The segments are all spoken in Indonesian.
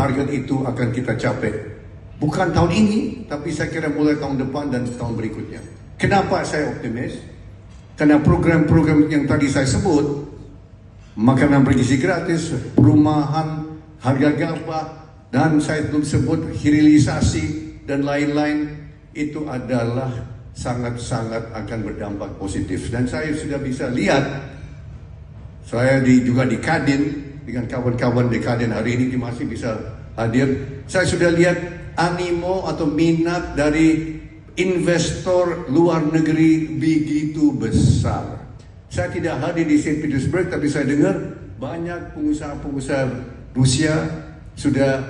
target itu akan kita capai. Bukan tahun ini, tapi saya kira mulai tahun depan dan tahun berikutnya. Kenapa saya optimis? Karena program-program yang tadi saya sebut, makanan bergizi gratis, perumahan, harga gabah, dan saya belum sebut hilirisasi dan lain-lain, itu adalah sangat-sangat akan berdampak positif. Dan saya sudah bisa lihat, saya juga di Kadin, dengan kawan-kawan di Kadin hari ini masih bisa hadir. Saya sudah lihat animo atau minat dari investor luar negeri begitu besar. Saya tidak hadir di St. Petersburg, tapi saya dengar banyak pengusaha-pengusaha Rusia sudah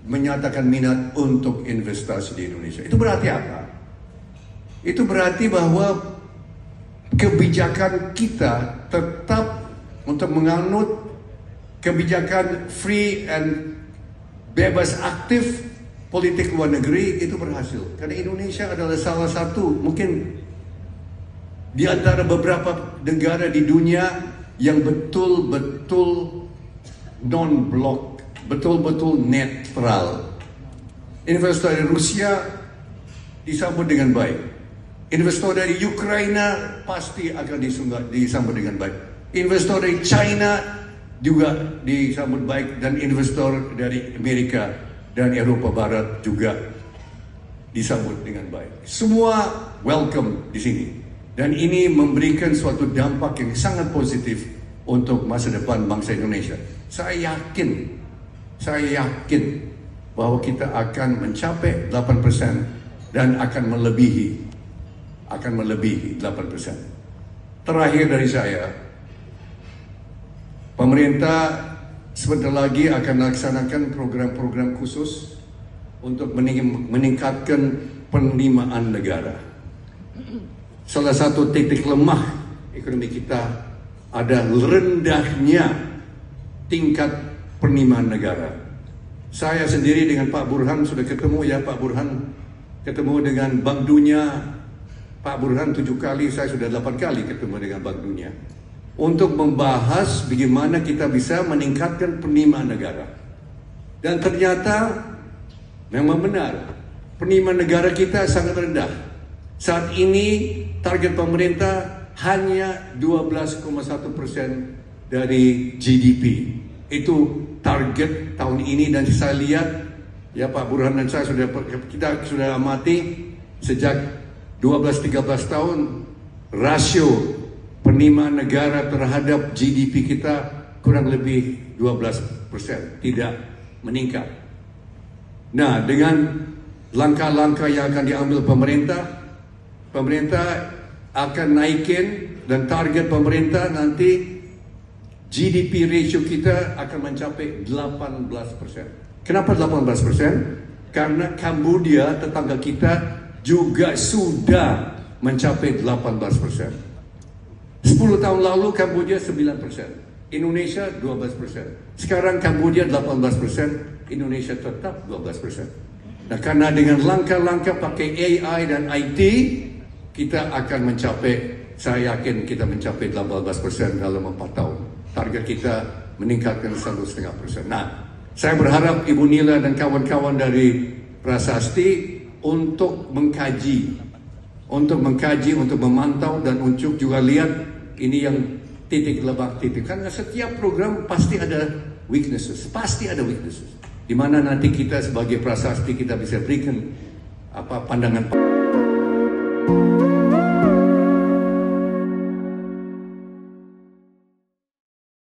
menyatakan minat untuk investasi di Indonesia. Itu berarti apa? Itu berarti bahwa kebijakan kita tetap untuk menganut kebijakan free and bebas aktif politik luar negeri itu berhasil. Karena Indonesia adalah salah satu mungkin di antara beberapa negara di dunia yang betul-betul non-blok, betul-betul netral. Investor dari Rusia disambut dengan baik. Investor dari Ukraina pasti akan disambut dengan baik. Investor dari China juga disambut baik, dan investor dari Amerika dan Eropa Barat juga disambut dengan baik. Semua welcome di sini, dan ini memberikan suatu dampak yang sangat positif untuk masa depan bangsa Indonesia. Saya yakin bahwa kita akan mencapai 8% dan akan melebihi 8%. Terakhir dari saya, pemerintah sebentar lagi akan melaksanakan program-program khusus untuk meningkatkan penerimaan negara. Salah satu titik lemah ekonomi kita ada rendahnya tingkat penerimaan negara. Saya sendiri dengan Pak Burhan sudah ketemu ya, Pak Burhan ketemu dengan Bank Dunia. Pak Burhan 7 kali, saya sudah 8 kali ketemu dengan Bank Dunia untuk membahas bagaimana kita bisa meningkatkan penerimaan negara. Dan ternyata memang benar, penerimaan negara kita sangat rendah. Saat ini target pemerintah hanya 12,1% dari GDP. Itu target tahun ini, dan saya lihat ya Pak Burhan dan saya kita sudah amati sejak 12-13 tahun rasio penerimaan negara terhadap GDP kita kurang lebih 12%, tidak meningkat. Nah, dengan langkah-langkah yang akan diambil pemerintah akan naikin, dan target pemerintah nanti GDP ratio kita akan mencapai 18%. Kenapa 18%? Karena Kamboja, tetangga kita, juga sudah mencapai 18%. 10 tahun lalu Kamboja 9%, Indonesia 12%. Sekarang Kamboja 18%, Indonesia tetap 12%. Nah, karena dengan langkah-langkah pakai AI dan IT, kita akan mencapai, saya yakin kita mencapai 18% dalam 4 tahun. Target kita meningkatkan 1,5%. Nah, saya berharap Ibu Nila dan kawan-kawan dari Prasasti untuk mengkaji, untuk memantau, dan untuk juga lihat ini yang titik lemah titik. Karena setiap program pasti ada weaknesses, di mana nanti kita sebagai Prasasti kita bisa berikan pandangan.